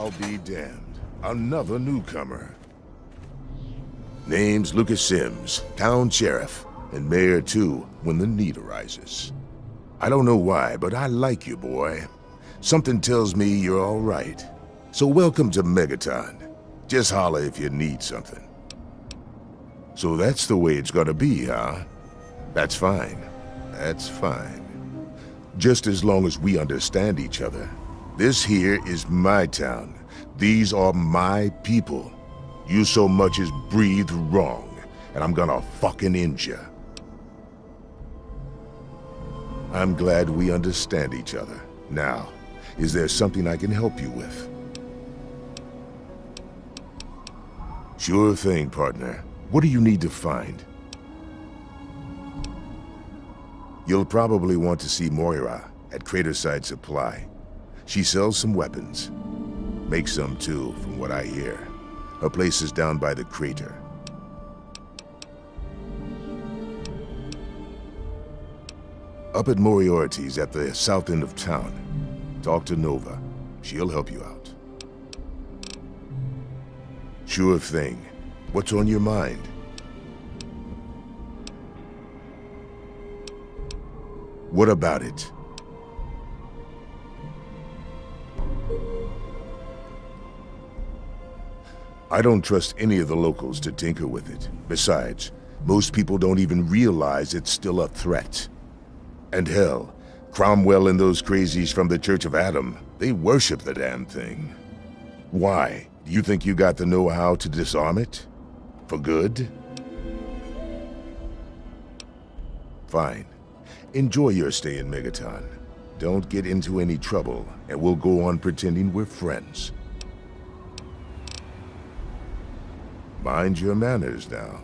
I'll be damned. Another newcomer. Name's Lucas Sims, town sheriff, and mayor too, when the need arises. I don't know why, but I like you, boy. Something tells me you're all right. So welcome to Megaton. Just holler if you need something. So that's the way it's gonna be, huh? That's fine. That's fine. Just as long as we understand each other. This here is my town. These are my people. You so much as breathe wrong, and I'm gonna fucking end ya. I'm glad we understand each other. Now, is there something I can help you with? Sure thing, partner. What do you need to find? You'll probably want to see Moira at Craterside Supply. She sells some weapons. Makes some too, from what I hear. Her place is down by the crater. Up at Moriarty's at the south end of town. Talk to Nova. She'll help you out. Sure thing. What's on your mind? What about it? I don't trust any of the locals to tinker with it. Besides, most people don't even realize it's still a threat. And hell, Cromwell and those crazies from the Church of Adam, they worship the damn thing. Why? Do you think you got the know-how to disarm it? For good? Fine. Enjoy your stay in Megaton. Don't get into any trouble, and we'll go on pretending we're friends. Mind your manners now.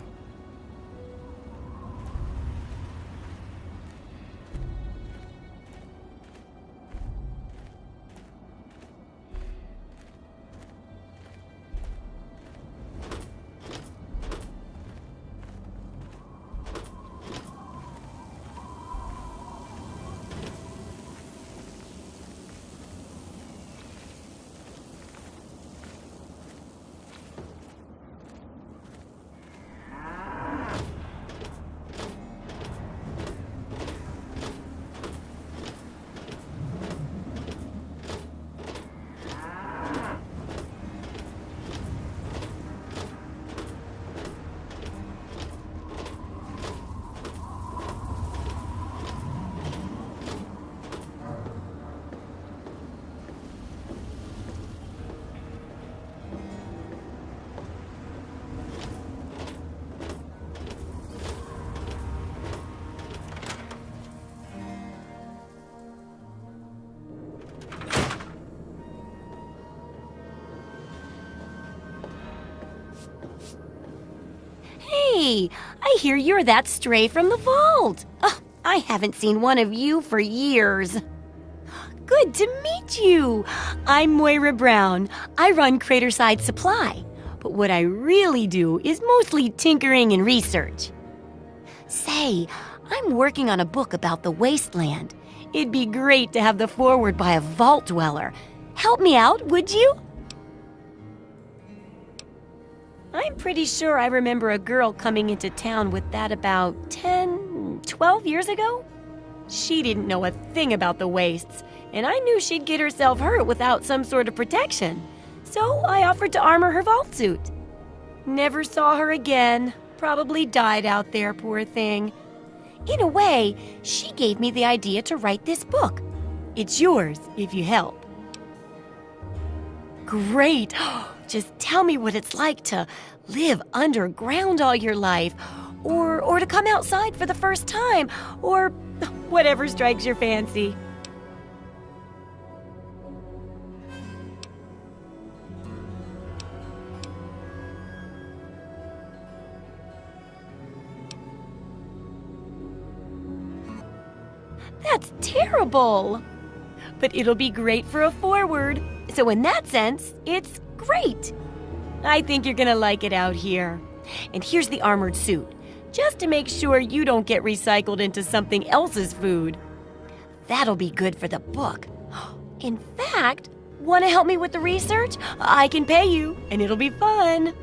Hey, I hear you're that stray from the vault. Oh, I haven't seen one of you for years. Good to meet you. I'm Moira Brown. I run Craterside Supply. But what I really do is mostly tinkering and research. Say, I'm working on a book about the wasteland. It'd be great to have the foreword by a vault dweller. Help me out, would you? I'm pretty sure I remember a girl coming into town with that about 10, 12 years ago. She didn't know a thing about the wastes, and I knew she'd get herself hurt without some sort of protection. So I offered to armor her vault suit. Never saw her again. Probably died out there, poor thing. In a way, she gave me the idea to write this book. It's yours if you help. Great! Just tell me what it's like to live underground all your life, or to come outside for the first time, or whatever strikes your fancy. That's terrible! But it'll be great for a foreword, so in that sense, it's great. I think you're gonna like it out here. And here's the armored suit, just to make sure you don't get recycled into something else's food. That'll be good for the book. In fact, Want to help me with the research? I can pay you, and it'll be fun.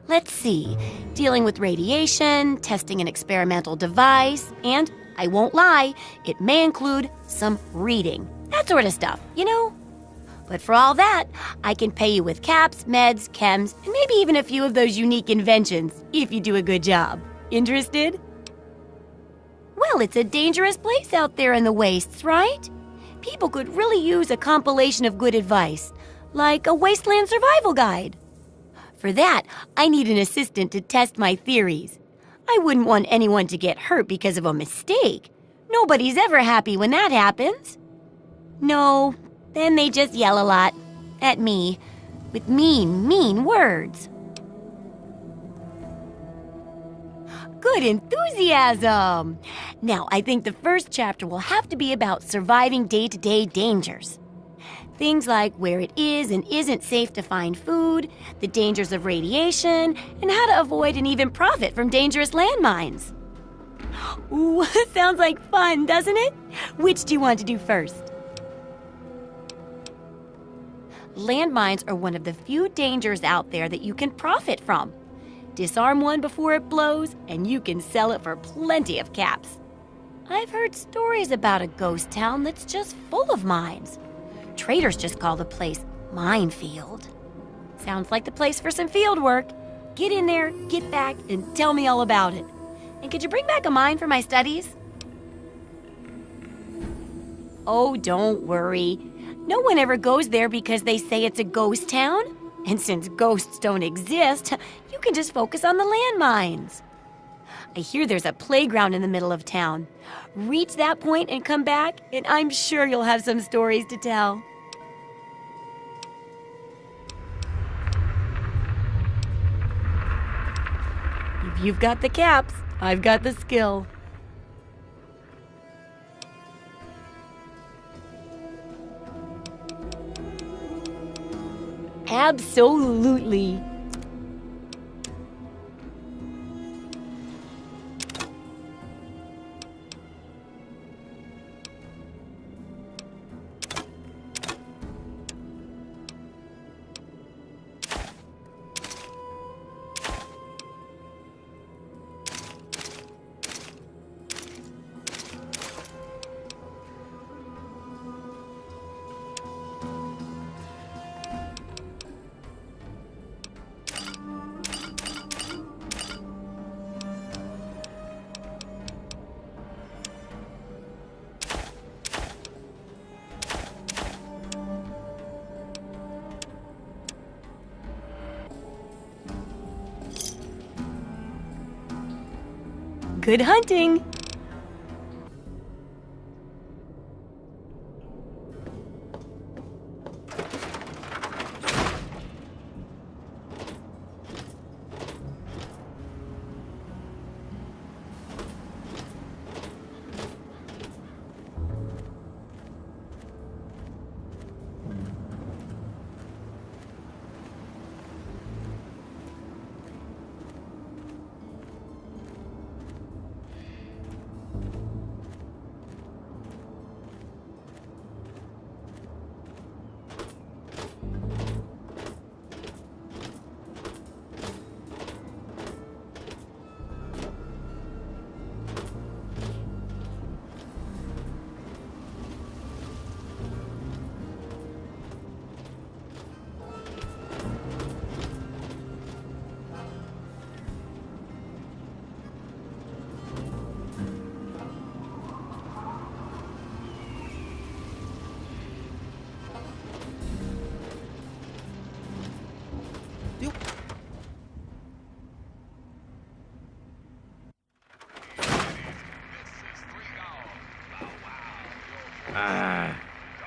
Let's see. Dealing with radiation, testing an experimental device, and, I won't lie, it may include some reading. That sort of stuff, you know? But for all that, I can pay you with caps, meds, chems, and maybe even a few of those unique inventions, if you do a good job. Interested? Well, it's a dangerous place out there in the wastes, right? People could really use a compilation of good advice, like a wasteland survival guide. For that, I need an assistant to test my theories. I wouldn't want anyone to get hurt because of a mistake. Nobody's ever happy when that happens. No, then they just yell a lot. At me. With mean words. Good enthusiasm! Now, I think the first chapter will have to be about surviving day-to-day dangers. Things like where it is and isn't safe to find food, the dangers of radiation, and how to avoid and even profit from dangerous landmines. Ooh, sounds like fun, doesn't it? Which do you want to do first? Landmines are one of the few dangers out there that you can profit from. Disarm one before it blows, and you can sell it for plenty of caps. I've heard stories about a ghost town that's just full of mines. Traders just call the place Minefield. Sounds like the place for some field work. Get in there, get back, and tell me all about it. And could you bring back a mine for my studies? Oh, don't worry. No one ever goes there because they say it's a ghost town. And since ghosts don't exist, you can just focus on the landmines. I hear there's a playground in the middle of town. Reach that point and come back, and I'm sure you'll have some stories to tell. If you've got the caps, I've got the skill. Absolutely. Good hunting!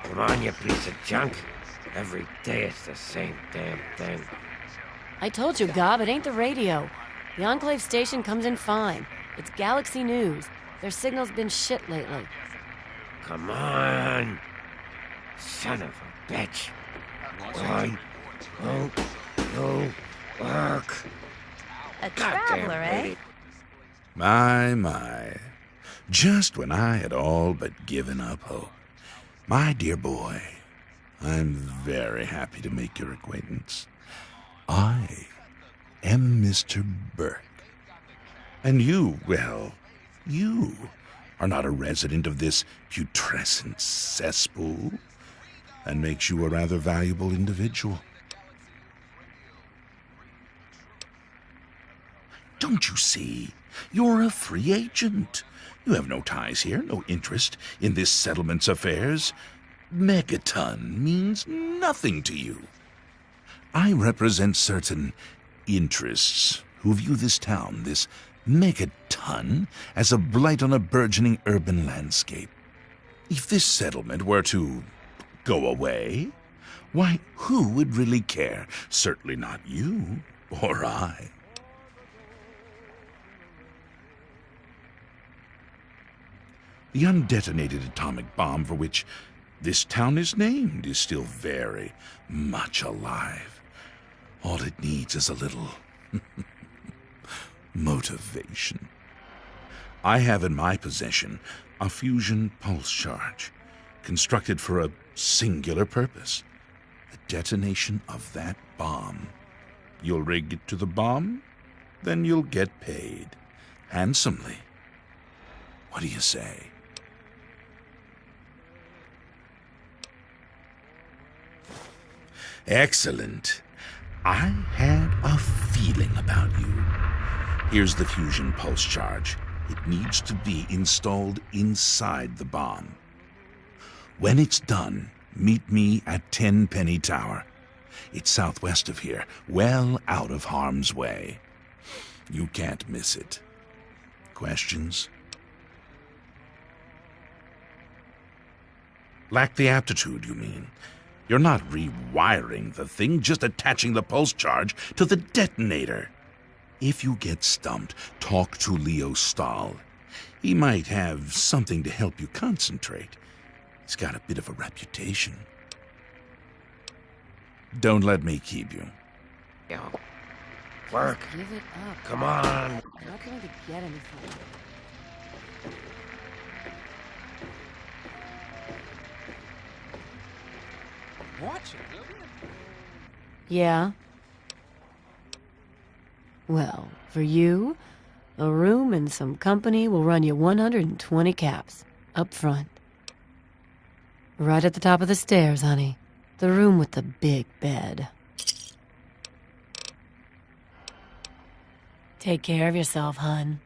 Come on, you piece of junk. Every day it's the same damn thing. I told you, Gob, it ain't the radio. The Enclave station comes in fine. It's Galaxy News. Their signal's been shit lately. Come on. Son of a bitch. Why won't you work? A Goddamn traveler, eh? lady. My. Just when I had all but given up hope. My dear boy, I'm very happy to make your acquaintance. I am Mr. Burke. And you, well, you are not a resident of this putrescent cesspool, and makes you a rather valuable individual. Don't you see? You're a free agent. You have no ties here, no interest in this settlement's affairs. Megaton means nothing to you. I represent certain interests who view this town, this Megaton, as a blight on a burgeoning urban landscape. If this settlement were to go away, why, who would really care? Certainly not you or I. The undetonated atomic bomb for which this town is named is still very much alive. All it needs is a little motivation. I have in my possession a fusion pulse charge, constructed for a singular purpose: the detonation of that bomb. You'll rig it to the bomb, then you'll get paid handsomely. What do you say? Excellent. I had a feeling about you. Here's the fusion pulse charge. It needs to be installed inside the bomb. When it's done, meet me at Tenpenny Tower. It's southwest of here, well out of harm's way. You can't miss it. Questions? Lack the aptitude, you mean? You're not rewiring the thing, just attaching the pulse charge to the detonator. If you get stumped, talk to Leo Stahl. He might have something to help you concentrate. He's got a bit of a reputation. Don't let me keep you. Yo. Work. Just give it up. Come on. You're not going to get anything. Watch it, will you? Yeah? Well, for you, a room and some company will run you 120 caps, up front. Right at the top of the stairs, honey. The room with the big bed. Take care of yourself, hun.